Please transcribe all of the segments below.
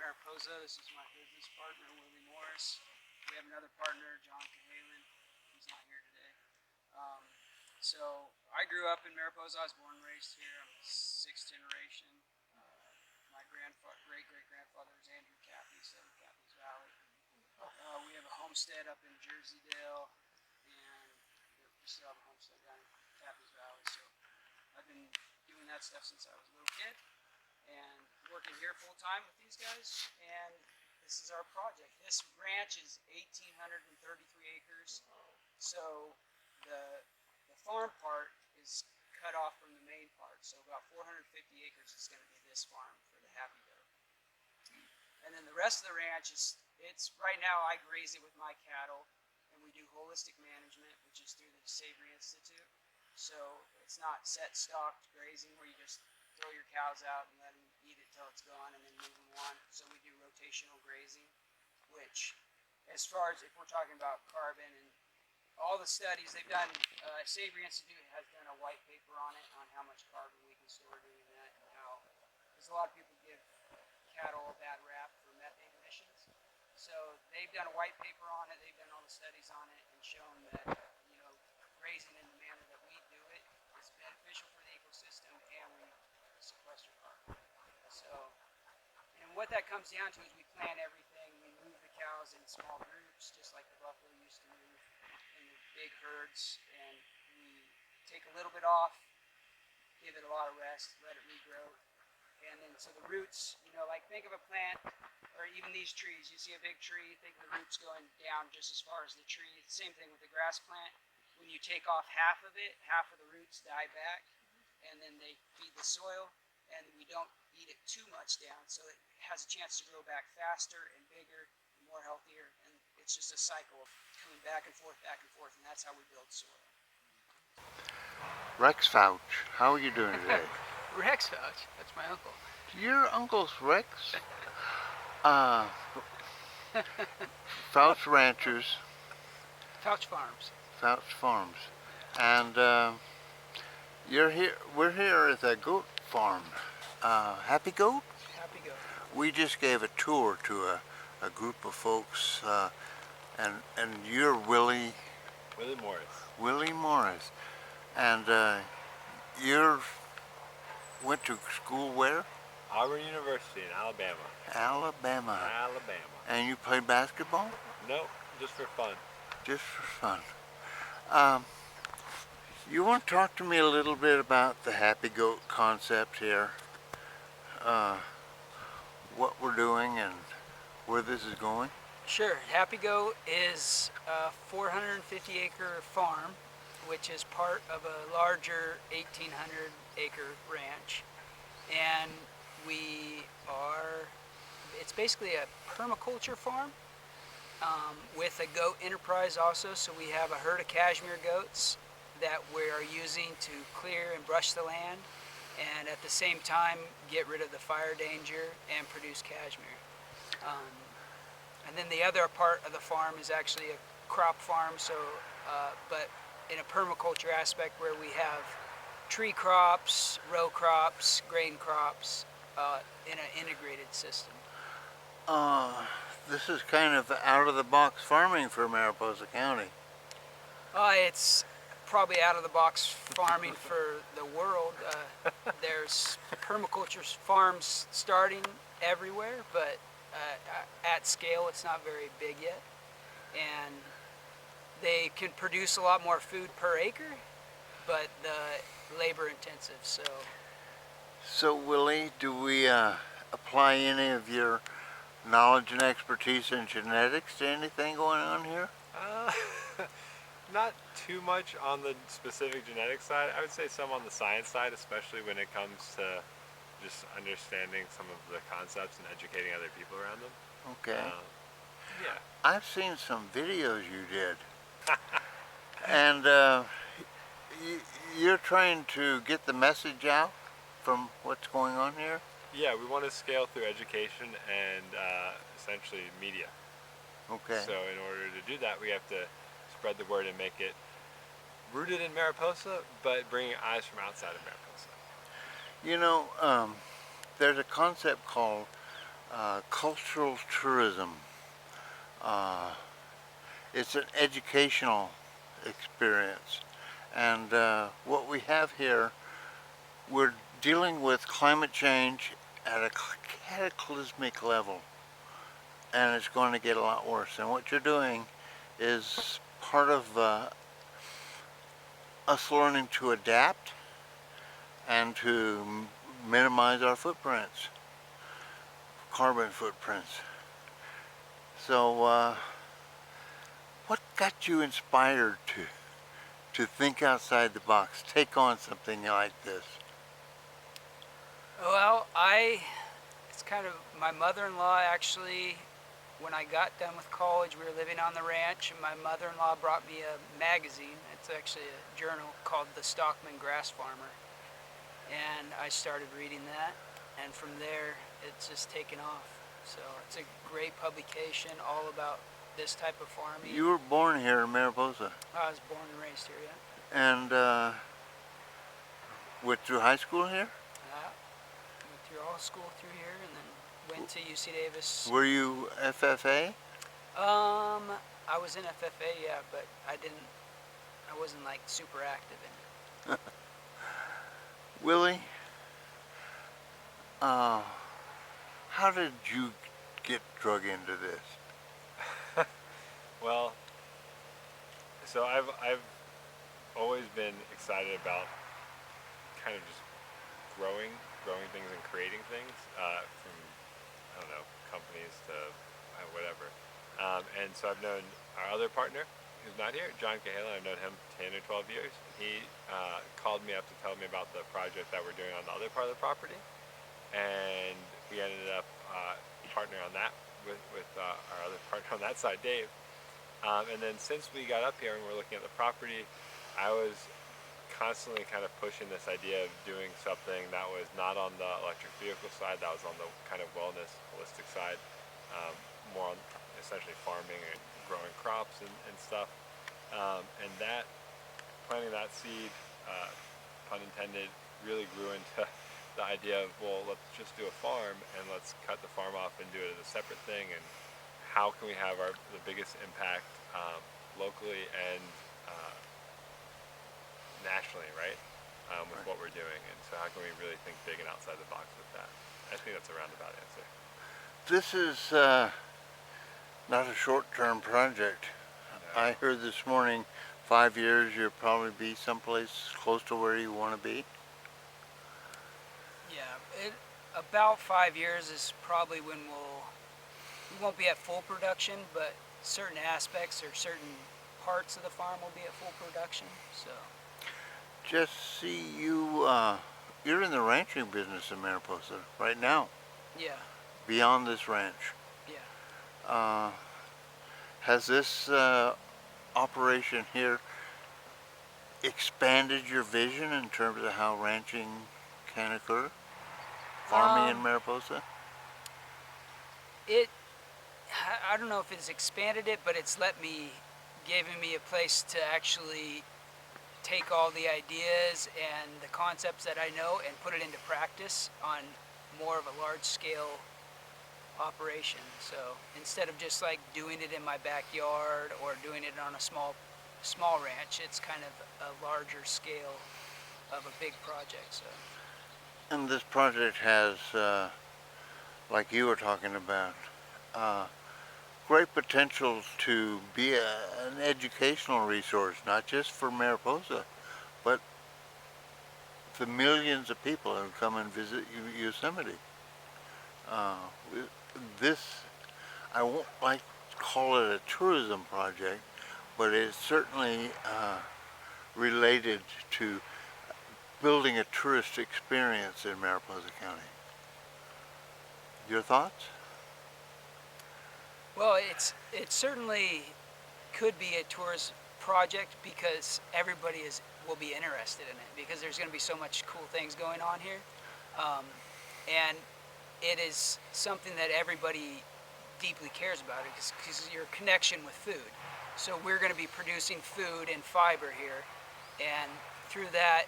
Mariposa. This is my business partner, Willie Morris. We have another partner, John Cahalan. He's not here today. So I grew up in Mariposa. I was born and raised here. I'm the sixth generation. My great-great-grandfather was Andrew Cappy, set in Cappy's Valley. We have a homestead up in Jersey-Dale, and we still have a homestead down in Cappy's Valley. So I've been doing that stuff since I was a little kid, and working here full-time with these guys. And this is our project. This ranch is 1,833 acres. So the farm part is cut off from the main part. So about 450 acres is going to be this farm for the Happy Goat. And then the rest of the ranch is, right now I graze it with my cattle, and we do holistic management, which is through the Savory Institute. So it's not set stocked grazing where you just throw your cows out and let them eat it till it's gone and then move them on. So we do rotational grazing, which, as far as if we're talking about carbon and all the studies they've done, Savory Institute has done a white paper on it, on how much carbon we can store doing that, and how, because a lot of people give cattle a bad rap for methane emissions. So they've done a white paper on it, they've done all the studies on it, and shown that, grazing in the manner that we do it is beneficial for the ecosystem, and we sequester carbon. So, and what that comes down to is we plant everything, we move the cows in small groups, just like the buffalo used to move in the big herds, and we take a little bit off, give it a lot of rest, let it regrow, and then so the roots, like think of a plant, or even these trees, you see a big tree, think of the roots going down just as far as the tree. Same thing with the grass plant. When you take off half of it, half of the roots die back, and then they feed the soil, and we don't eat it too much down, so it has a chance to grow back faster and bigger and more healthier, and it's just a cycle of coming back and forth, and that's how we build soil. Rex Fouch, how are you doing today? Rex Fouch, that's my uncle. Your uncle's Rex? Fouch Ranchers. Fouch Farms. Fouch Farms. And we're here at the goat farm. Happy Goat? Happy Goat. We just gave a tour to a group of folks, and you're Willie? Willie Morris. Willie Morris. And you went to school where? Auburn University in Alabama. Alabama. Alabama. And you played basketball? No, just for fun. Just for fun. You want to talk to me a little bit about the Happy Goat concept here? What we're doing and where this is going? Sure. Happy Goat is a 450-acre farm, which is part of a larger 1,800-acre ranch. And it's basically a permaculture farm with a goat enterprise also. So we have a herd of cashmere goats that we are using to clear and brush the land, and at the same time get rid of the fire danger and produce cashmere. And then the other part of the farm is actually a crop farm, but in a permaculture aspect where we have tree crops, row crops, grain crops in an integrated system. This is kind of out-of-the-box farming for Mariposa County. It's probably out-of-the-box farming for the world. There's permaculture farms starting everywhere, but at scale it's not very big yet. And they can produce a lot more food per acre, but the labor intensive. So Willie, do we apply any of your knowledge and expertise in genetics to anything going on here? Not too much on the specific genetic side. I would say some on the science side, especially when it comes to just understanding some of the concepts and educating other people around them. Okay. Yeah. I've seen some videos you did. And you're trying to get the message out from what's going on here? Yeah, we want to scale through education and essentially media. Okay. So in order to do that, we have to spread the word and make it rooted in Mariposa, but bringing eyes from outside of Mariposa. You know, there's a concept called cultural tourism. Uh, it's an educational experience. And what we have here, we're dealing with climate change at a cataclysmic level. And it's going to get a lot worse. And what you're doing is part of us learning to adapt and to minimize our footprints, carbon footprints. So, what got you inspired to think outside the box, take on something like this? Well, it's kind of my mother-in-law actually. When I got done with college, we were living on the ranch, and my mother-in-law brought me a magazine. It's actually a journal called The Stockman Grass Farmer, and I started reading that, and from there, it's just taken off. So it's a great publication, all about this type of farming. You were born here in Mariposa. I was born and raised here, yeah. And went through high school here? Went through all school through here, and then went to UC Davis. Were you FFA? I was in FFA, yeah, but I wasn't like super active in it. Willie, how did you get drug into this? Well, so I've always been excited about kind of just growing things and creating things, from, I don't know, companies to whatever. And so I've known our other partner, who's not here, John Cahalan. I've known him 10 or 12 years. He called me up to tell me about the project that we're doing on the other part of the property, and we ended up partnering on that with our other partner on that side, Dave. And then since we got up here and we're looking at the property, I was constantly kind of pushing this idea of doing something that was not on the electric vehicle side, that was on the kind of wellness, holistic side, more on essentially farming and growing crops and stuff. And that, planting that seed, pun intended, really grew into the idea of, well, let's just do a farm and let's cut the farm off and do it as a separate thing, and how can we have the biggest impact locally and nationally, right, with what we're doing, and so how can we really think big and outside the box with that? I think that's a roundabout answer. This is not a short-term project. No. I heard this morning, 5 years, you'll probably be someplace close to where you want to be. Yeah, about 5 years is probably when we won't be at full production, but certain aspects or certain parts of the farm will be at full production. So, Jesse, you're in the ranching business in Mariposa right now, yeah, beyond this ranch. yeah. Has this operation here expanded your vision in terms of how ranching can occur? Farming in Mariposa? I don't know if it's expanded it, but it's given me a place to actually take all the ideas and the concepts that I know and put it into practice on more of a large scale operation. So instead of just like doing it in my backyard or doing it on a small ranch, it's kind of a larger scale of a big project. So. And this project has, like you were talking about, great potential to be an educational resource, not just for Mariposa, but the millions of people who come and visit Yosemite. This, I won't like to call it a tourism project, but it's certainly related to building a tourist experience in Mariposa County. Your thoughts? Well, it certainly could be a tourist project because everybody will be interested in it because there's going to be so much cool things going on here, and it is something that everybody deeply cares about because your connection with food. So we're going to be producing food and fiber here, and through that,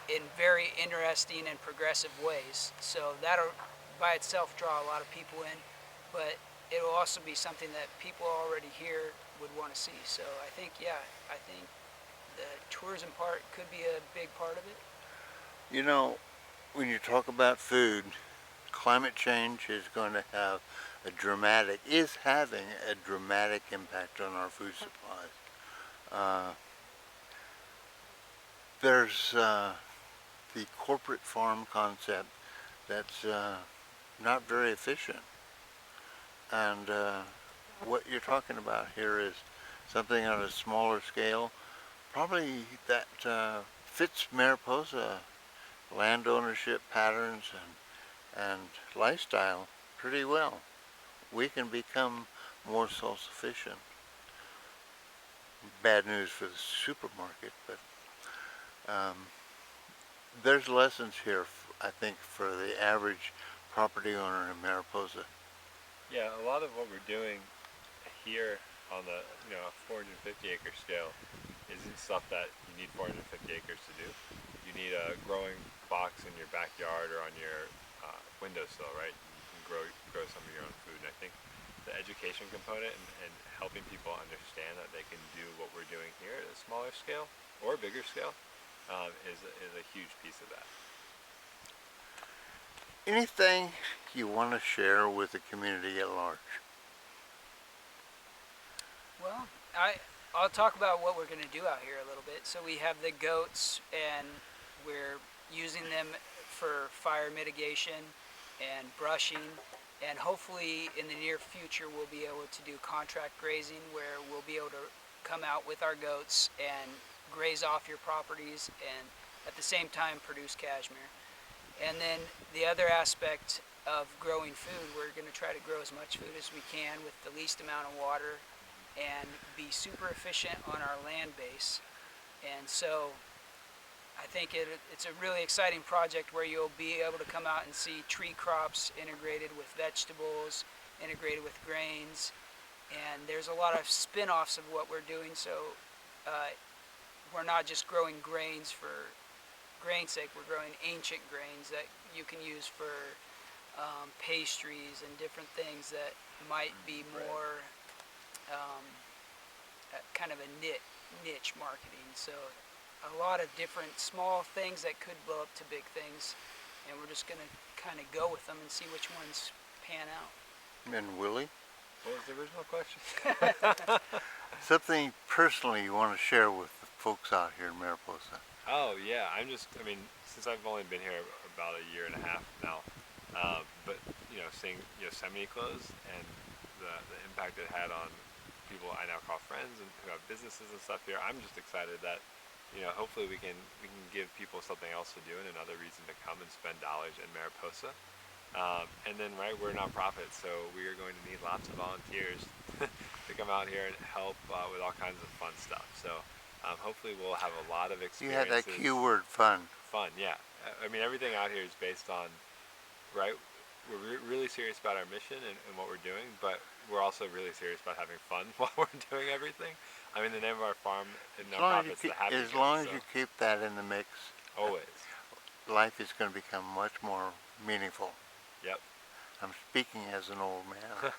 in very interesting and progressive ways. So by itself draw a lot of people in, but it will also be something that people already here would want to see. So I think, yeah, I think the tourism part could be a big part of it. You know, when you talk about food, climate change is going to have is having a dramatic impact on our food supplies. Uh, there's the corporate farm concept that's not very efficient. And what you're talking about here is something on a smaller scale, probably that fits Mariposa land ownership patterns and lifestyle pretty well. We can become more self-sufficient. Bad news for the supermarket, but there's lessons here, I think, for the average property owner in Mariposa. Yeah, a lot of what we're doing here on the 450 acre scale isn't stuff that you need 450 acres to do. You need a growing box in your backyard or on your windowsill, right? You can grow some of your own food. And I think the education component and helping people understand that they can do what we're doing here at a smaller scale or bigger scale is a huge piece of that. Anything you want to share with the community at large? Well, I'll talk about what we're going to do out here a little bit. So we have the goats, and we're using them for fire mitigation and brushing, and hopefully in the near future we'll be able to do contract grazing, where we'll be able to come out with our goats and graze off your properties and at the same time produce cashmere. And then the other aspect of growing food, we're going to try to grow as much food as we can with the least amount of water and be super efficient on our land base. And so I think it's a really exciting project where you'll be able to come out and see tree crops integrated with vegetables, integrated with grains, and there's a lot of spin-offs of what we're doing. So we're not just growing grains for grain's sake, we're growing ancient grains that you can use for pastries and different things that might be more kind of a niche marketing. So a lot of different small things that could blow up to big things, and we're just going to kind of go with them and see which ones pan out. And Willie? What was the original question? Something personally you want to share with the folks out here in Mariposa? Oh yeah, since I've only been here about a year and a half now, but seeing Yosemite close and the impact it had on people I now call friends and who have businesses and stuff here, I'm just excited that hopefully we can give people something else to do and another reason to come and spend dollars in Mariposa. And then we're a nonprofit, so we are going to need lots of volunteers to come out here and help with all kinds of fun stuff. So hopefully we'll have a lot of experiences. You had that keyword, fun. Fun, yeah. Everything out here is based on, we're really serious about our mission and what we're doing, but we're also really serious about having fun while we're doing everything. The name of our farm and nonprofit's the Happy As Game, long as you keep that in the mix, always. life is going to become much more meaningful. Yep. I'm speaking as an old man.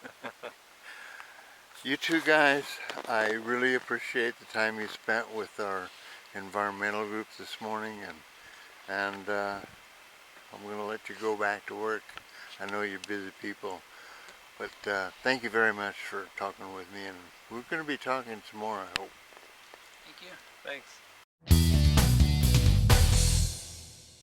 You two guys, I really appreciate the time you spent with our environmental group this morning, and I'm going to let you go back to work. I know you're busy people, but thank you very much for talking with me, and we're going to be talking some more, I hope. Thank you. Thanks.